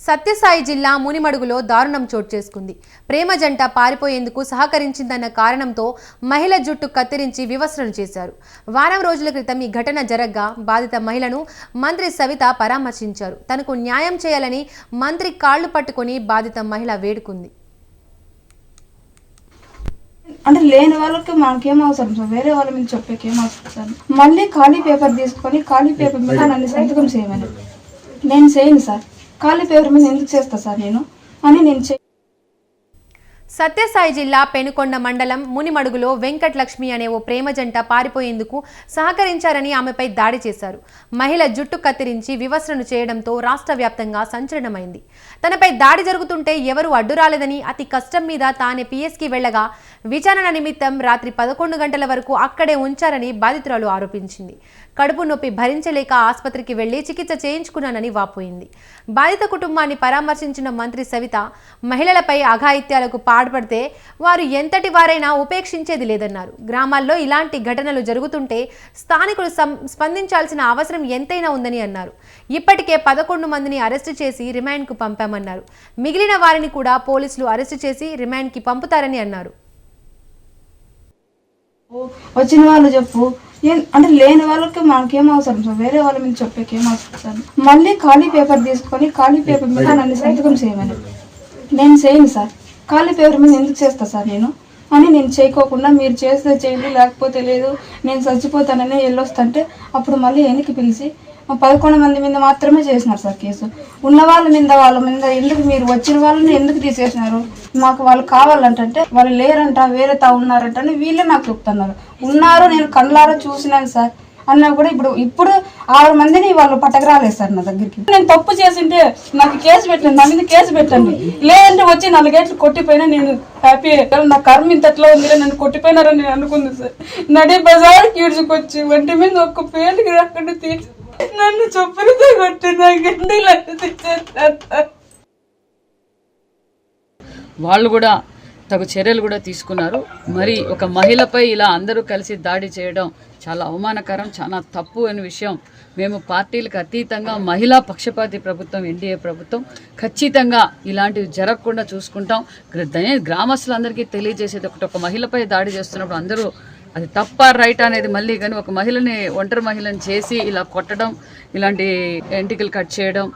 సత్యసాయి జిల్లా మునిమడుగులో దారుణం చోటు చేసుకుంది. ప్రేమ జంట పారిపోయేందుకు సహకరించిందన్న కారణంతో మహిళ జుట్టు కత్తిరించి వివస్త్రణ చేశారు. వారం రోజుల క్రితం ఈ ఘటన జరగ్గా బాధిత మహిళను మంత్రి సవిత పరామర్శించారు. తనకు న్యాయం చేయాలని మంత్రి కాళ్లు పట్టుకొని బాధిత మహిళ వేడుకుంది. అంటే లేని వాళ్ళకి మనకేం అవసరం సార్, వేరే వాళ్ళ మీద చెప్పేకేం అవసరం సార్. మళ్ళీ ఖాళీ పేపర్ తీసుకొని ఖాళీ పేపర్ మీద నన్ను సంతకం చేయమని నేను చేయను సార్. ఖాళీ పేపర్ మీద ఎందుకు చేస్తా సార్ నేను సత్యసాయి జిల్లా పెనుకొండ మండలం మునిమడుగులో వెంకటలక్ష్మి అనే ఓ ప్రేమ జంట పారిపోయేందుకు సహకరించారని ఆమెపై దాడి చేశారు. మహిళ జుట్టు కత్తిరించి వివస్త్రను చేయడంతో రాష్ట్ర వ్యాప్తంగా సంచలనమైంది. తనపై దాడి జరుగుతుంటే ఎవరూ అడ్డు రాలేదని అతి కష్టం మీద తానే పిఎస్కి వెళ్లగా విచారణ నిమిత్తం రాత్రి 11 గంటల వరకు అక్కడే ఉంచారని బాధితురాలు ఆరోపించింది. కడుపు నొప్పి భరించలేక ఆసుపత్రికి వెళ్లి చికిత్స చేయించుకున్నానని వాపోయింది. బాధిత కుటుంబాన్ని పరామర్శించిన మంత్రి సవిత మహిళలపై అఘాయిత్యాలకు పాల్పడితే వారు ఎంతటి వారైనా ఉపేక్షించేది లేదన్నారు. గ్రామాల్లో ఇలాంటి ఘటనలు జరుగుతుంటే స్థానికులు స్పందించాల్సిన అవసరం ఎంతైనా ఉందని అన్నారు. ఇప్పటికే 11 మందిని అరెస్టు చేసి రిమాండ్కు పంపామన్నారు. మిగిలిన వారిని కూడా పోలీసులు అరెస్టు చేసి రిమాండ్కి పంపుతారని అన్నారు. వచ్చిన వాళ్ళు చెప్పు, అంటే లేని వాళ్ళకి మనకేం అవసరం సార్, వేరే వాళ్ళ మీద చెప్పేకేం అవసరం సార్. మళ్ళీ ఖాళీ పేపర్ తీసుకొని ఖాళీ పేపర్ మీద నన్ను సంతకం చేయమని నేను చేయను సార్. ఖాళీ పేపర్ మీద ఎందుకు చేస్తా సార్ నేను చేయకోకుండా మీరు చేస్తే చేయండి, లేకపోతే లేదు, నేను చచ్చిపోతానని వెళ్ళొస్తుంటే అప్పుడు మళ్ళీ వెనక్కి పిలిచి 11 మంది మీద మాత్రమే చేసినారు సార్ కేసు. ఉన్న వాళ్ళ మీద ఎందుకు మీరు వచ్చిన వాళ్ళని ఎందుకు తీసేసినారు? మాకు వాళ్ళు కావాలంటే వాళ్ళు లేరంట, వేరే ఉన్నారంట అని వీళ్ళే నాకు చెప్తున్నారు. ఉన్నారు, నేను కళ్ళారా చూసినాను సార్ అన్నా కూడా ఇప్పుడు 6 మందిని వాళ్ళు పట్టకరాలేదు సార్ నా దగ్గరికి. నేను తప్పు చేసింటే నాకు కేసు పెట్టండి, నా మీద కేసు పెట్టండి, లేదంటే వచ్చి 4 గేట్లు కొట్టిపోయినా నేను హ్యాపీ. నా కర్మ ఇంతట్లో ఉంది, నన్ను కొట్టిపోయినారని నేను అనుకుంది సార్. నడి బజార్కి ఈడ్చుకొచ్చి ఒంటి మీద ఒక్క పేరుకి రాకుండా తీసి నన్ను చొప్పులతో కొట్టి నా గంటలు తెచ్చేస్తారు. వాళ్ళు కూడా తగు చర్యలు కూడా తీసుకున్నారు. మరి ఒక మహిళపై ఇలా అందరూ కలిసి దాడి చేయడం చాలా అవమానకరం, చాలా తప్పు అనే విషయం మేము పార్టీలకు అతీతంగా మహిళా పక్షపాతి ప్రభుత్వం ఎన్డీఏ ప్రభుత్వం ఖచ్చితంగా ఇలాంటివి జరగకుండా చూసుకుంటాం. గ్రామస్తులందరికీ తెలియజేసేది ఒక మహిళపై దాడి చేస్తున్నప్పుడు అందరూ అది తప్ప రైట్ అనేది మళ్ళీ కానీ ఒక మహిళని ఒంటరి మహిళని చేసి ఇలా కొట్టడం, ఇలాంటి ఎంటికలు కట్ చేయడం,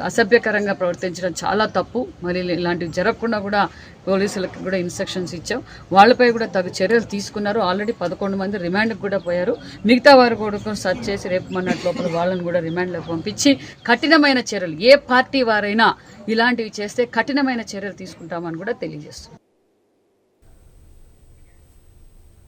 అసభ్యకరంగా ప్రవర్తించడం చాలా తప్పు. మరి ఇలాంటివి జరగకుండా కూడా పోలీసులకు కూడా ఇన్స్ట్రక్షన్స్ ఇచ్చాం. వాళ్ళపై కూడా తగు చర్యలు తీసుకున్నారు. ఆల్రెడీ 11 మంది రిమాండ్కి కూడా పోయారు. మిగతా వారు కూడా సర్చ్ చేసి రేపు మొన్నటి లోపల వాళ్ళని కూడా రిమాండ్లకు పంపించి కఠినమైన చర్యలు, ఏ పార్టీ వారైనా ఇలాంటివి చేస్తే కఠినమైన చర్యలు తీసుకుంటామని కూడా తెలియజేస్తున్నాం.